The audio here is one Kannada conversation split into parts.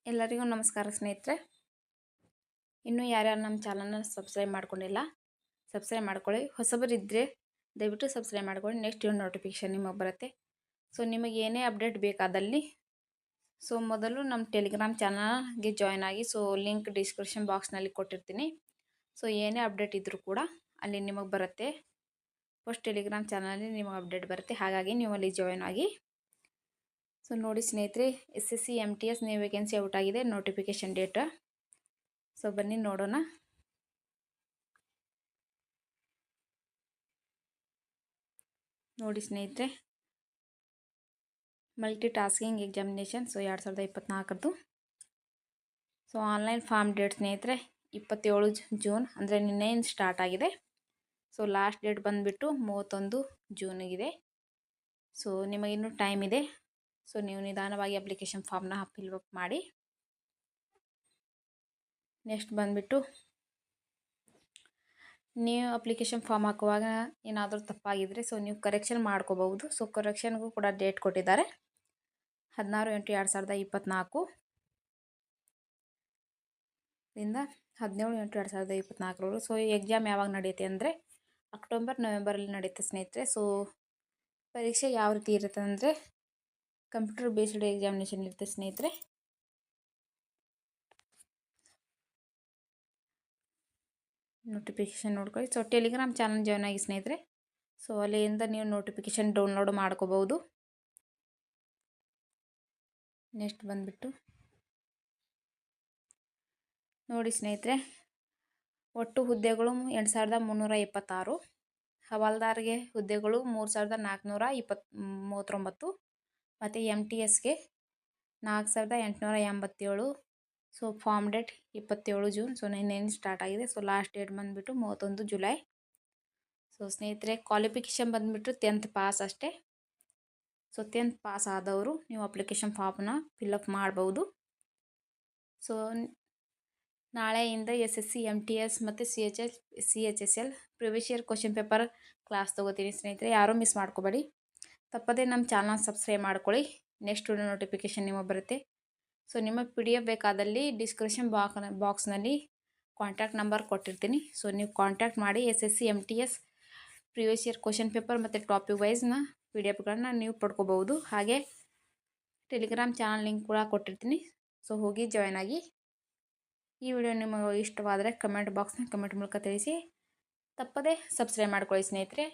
ಎಲ್ಲರಿಗೂ ನಮಸ್ಕಾರ ಸ್ನೇಹಿತರೆ. ಇನ್ನೂ ಯಾರ್ಯಾರು ನಮ್ಮ ಚಾನಲ್ನ ಸಬ್ಸ್ಕ್ರೈಬ್ ಮಾಡ್ಕೊಂಡಿಲ್ಲ ಸಬ್ಸ್ಕ್ರೈಬ್ ಮಾಡ್ಕೊಳ್ಳಿ. ಹೊಸಬರಿದ್ದರೆ ದಯವಿಟ್ಟು ಸಬ್ಸ್ಕ್ರೈಬ್ ಮಾಡ್ಕೊಳ್ಳಿ. ನೆಕ್ಸ್ಟ್ ನೋಟಿಫಿಕೇಷನ್ ನಿಮಗೆ ಬರುತ್ತೆ. ಸೊ ನಿಮಗೆ ಏನೇ ಅಪ್ಡೇಟ್ ಬೇಕಾದಲ್ಲಿ ಮೊದಲು ನಮ್ಮ ಟೆಲಿಗ್ರಾಮ್ ಚಾನಲ್ಗೆ ಜಾಯ್ನ್ ಆಗಿ. ಲಿಂಕ್ ಡಿಸ್ಕ್ರಿಪ್ಷನ್ ಬಾಕ್ಸ್ನಲ್ಲಿ ಕೊಟ್ಟಿರ್ತೀನಿ. ಏನೇ ಅಪ್ಡೇಟ್ ಇದ್ದರೂ ಕೂಡ ಅಲ್ಲಿ ನಿಮಗೆ ಬರುತ್ತೆ. ಫಸ್ಟ್ ಟೆಲಿಗ್ರಾಮ್ ಚಾನಲಲ್ಲಿ ನಿಮಗೆ ಅಪ್ಡೇಟ್ ಬರುತ್ತೆ, ಹಾಗಾಗಿ ನೀವು ಅಲ್ಲಿ ಜಾಯ್ನ್ ಆಗಿ. ನೋಡಿ ಸ್ನೇಹಿತರೆ, SSC MTS new vacancy out ಆಗಿದೆ, ನೋಟಿಫಿಕೇಷನ್ ಡೇಟ್. ಬನ್ನಿ ನೋಡೋಣ. ನೋಡಿ ಸ್ನೇಹಿತರೆ, multi tasking examination 2024. Online form date ಸ್ನೇಹಿತರೆ 27 ಜೂನ್, ಅಂದರೆ ನಿನ್ನೆಯಿಂದ ಸ್ಟಾರ್ಟ್ ಆಗಿದೆ. ಲಾಸ್ಟ್ ಡೇಟ್ ಬಂದುಬಿಟ್ಟು 31 ಜೂನಿಗಿದೆ. ನಿಮಗಿನ್ನೂ ಟೈಮ್ ಇದೆ. ನೀವು ನಿಧಾನವಾಗಿ ಅಪ್ಲಿಕೇಶನ್ ಫಾರ್ಮ್ನ ಫಿಲ್ಅಪ್ ಮಾಡಿ. ನೆಕ್ಸ್ಟ್ ಬಂದುಬಿಟ್ಟು ನೀವು ಅಪ್ಲಿಕೇಶನ್ ಫಾರ್ಮ್ ಹಾಕುವಾಗ ಏನಾದರೂ ತಪ್ಪಾಗಿದ್ದರೆ ನೀವು ಕರೆಕ್ಷನ್ ಮಾಡ್ಕೋಬಹುದು. ಕರೆಕ್ಷನ್ಗೂ ಕೂಡ ಡೇಟ್ ಕೊಟ್ಟಿದ್ದಾರೆ, 16/8/2024 ರಿಂದ 17/8/2024. ಎಕ್ಸಾಮ್ ಯಾವಾಗ ನಡೆಯುತ್ತೆ ಅಂದರೆ ಅಕ್ಟೋಬರ್ ನವೆಂಬರಲ್ಲಿ ನಡೆಯುತ್ತೆ ಸ್ನೇಹಿತರೆ. ಪರೀಕ್ಷೆ ಯಾವ ರೀತಿ ಇರುತ್ತೆ ಅಂದರೆ ಕಂಪ್ಯೂಟರ್ ಬೇಸ್ಡ್ ಎಕ್ಸಾಮಿನೇಷನ್ ಇರುತ್ತೆ ಸ್ನೇಹಿತರೆ. ನೋಟಿಫಿಕೇಷನ್ ನೋಡ್ಕೊಳ್ಳಿ. ಟೆಲಿಗ್ರಾಮ್ ಚಾನಲ್ ಜಾಯ್ನ್ ಆಗಿ ಸ್ನೇಹಿತರೆ. ಅಲ್ಲಿಂದ ನೀವು ನೋಟಿಫಿಕೇಷನ್ ಡೌನ್ಲೋಡ್ ಮಾಡ್ಕೋಬಹುದು. ನೆಕ್ಸ್ಟ್ ಬಂದುಬಿಟ್ಟು ನೋಡಿ ಸ್ನೇಹಿತರೆ, ಒಟ್ಟು ಹುದ್ದೆಗಳು 8326. ಹವಾಲ್ದಾರ್ಗೆ ಹುದ್ದೆಗಳು 3439. ಮತ್ತು MTSಗೆ 4887. Form date 27 June. ನಿನ್ನೇನು ಸ್ಟಾರ್ಟ್ ಆಗಿದೆ. ಲಾಸ್ಟ್ ಡೇಟ್ ಬಂದುಬಿಟ್ಟು 31 ಜುಲೈ. ಸ್ನೇಹಿತರೆ, ಕ್ವಾಲಿಫಿಕೇಷನ್ ಬಂದುಬಿಟ್ಟು 10th ಪಾಸ್ ಅಷ್ಟೇ. 10th ಪಾಸ್ ಆದವರು ನೀವು ಅಪ್ಲಿಕೇಶನ್ ಫಾರ್ಮ್ನ ಫಿಲ್ಅಪ್ ಮಾಡ್ಬೋದು. ನಾಳೆಯಿಂದ SSC MTS ಮತ್ತು CHSL previous year question paper class ತೊಗೋತೀನಿ ಸ್ನೇಹಿತರೆ. ಯಾರೂ ಮಿಸ್ ಮಾಡ್ಕೋಬೇಡಿ. ತಪ್ಪದೇ ನಮ್ಮ ಚಾನಲ್ ಸಬ್ಸ್ಕ್ರೈಬ್ ಮಾಡ್ಕೊಳ್ಳಿ. ನೆಕ್ಸ್ಟ್ ವಿಡಿಯೋ ನೋಟಿಫಿಕೇಷನ್ ನಿಮಗೆ ಬರುತ್ತೆ. ನಿಮ್ಮ PDF ಬೇಕಾದಲ್ಲಿ ಡಿಸ್ಕ್ರಿಪ್ಷನ್ ಬಾಕ್ಸ್ನಲ್ಲಿ ಕಾಂಟ್ಯಾಕ್ಟ್ ನಂಬರ್ ಕೊಟ್ಟಿರ್ತೀನಿ. ನೀವು ಕಾಂಟ್ಯಾಕ್ಟ್ ಮಾಡಿ SSC MTS previous year question paper ಮತ್ತು ಟಾಪಿಕ್ ವೈಸ್ನ PDFಗಳನ್ನ ನೀವು ಪಡ್ಕೋಬಹುದು. ಹಾಗೆ ಟೆಲಿಗ್ರಾಮ್ ಚಾನಲ್ ಲಿಂಕ್ ಕೂಡ ಕೊಟ್ಟಿರ್ತೀನಿ. ಹೋಗಿ ಜಾಯ್ನ್ ಆಗಿ. ಈ ವಿಡಿಯೋ ನಿಮಗೆ ಇಷ್ಟವಾದರೆ ಕಮೆಂಟ್ ಬಾಕ್ಸ್ನ ಕಮೆಂಟ್ ಮೂಲಕ ತಿಳಿಸಿ. ತಪ್ಪದೇ ಸಬ್ಸ್ಕ್ರೈಬ್ ಮಾಡ್ಕೊಳ್ಳಿ ಸ್ನೇಹಿತರೆ.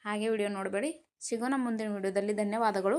ಹಾಗೆ ವಿಡಿಯೋ ನೋಡಬೇಡಿ. ಸಿಗೋಣ ಮುಂದಿನ ವಿಡಿಯೋದಲ್ಲಿ. ಧನ್ಯವಾದಗಳು.